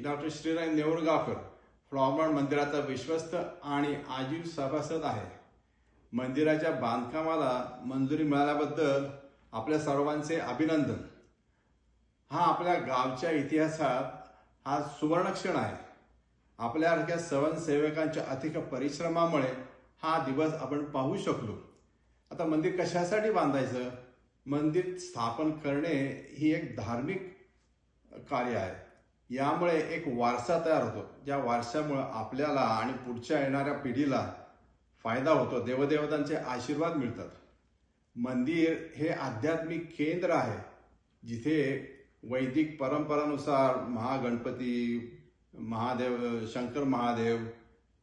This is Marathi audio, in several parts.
डॉक्टर श्रीराम नेवरगावकर फ्लॉवर मंदिराचा विश्वस्त आणि आजीव सभासद आहे. मंदिराच्या बांधकामाला मंजुरी मिळाल्याबद्दल आपल्या सर्वांचे अभिनंदन. हा आपल्या गावच्या इतिहासात हा सुवर्णक्षण आहे. आपल्यासारख्या स्वयंसेवकांच्या अधिक परिश्रमामुळे हा दिवस आपण पाहू शकलो. आता मंदिर कशासाठी बांधायचं? मंदिर स्थापन करणे ही एक धार्मिक कार्य आहे. यामुळे एक वारसा तयार होतो, ज्या वारशामुळे आपल्याला आणि पुढच्या येणाऱ्या पिढीला फायदा होतो. देवदेवतांचे आशीर्वाद मिळतात. मंदिर हे आध्यात्मिक केंद्र आहे, जिथे वैदिक परंपरानुसार महागणपती, महादेव, शंकर महादेव,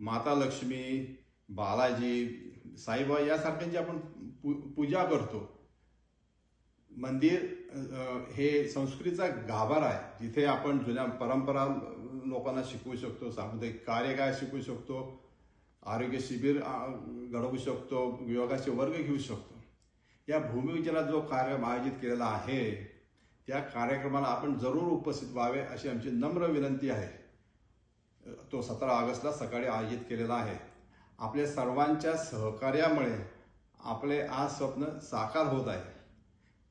माता लक्ष्मी, बालाजी, साईबाबा यासारख्यांची आपण पूजा करतो. मंदिर हे संस्कृतीचा गाभारा आहे, जिथे आपण जुन्या परंपरा लोकांना शिकवू शकतो, सामुदायिक कार्य काय शिकवू शकतो, आरोग्य शिबिर घडवू शकतो, योगाचे वर्ग घेऊ शकतो. या भूमिपूजनात जो कार्यक्रम आयोजित केलेला आहे, त्या कार्यक्रमाला आपण जरूर उपस्थित व्हावे अशी आमची नम्र विनंती आहे. तो 17 ऑगस्टला सकाळी आयोजित केलेला आहे. आपल्या सर्वांच्या सहकार्यामुळे आपले आज स्वप्न साकार होत आहे.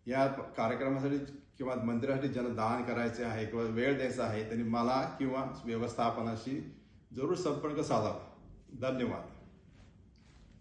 या कार्यक्रमासाठी किंवा मंदिरासाठी ज्यांना दान करायचे आहे किंवा वेळ द्यायचा आहे, त्यांनी मला किंवा व्यवस्थापनाशी जरूर संपर्क साधावा. धन्यवाद.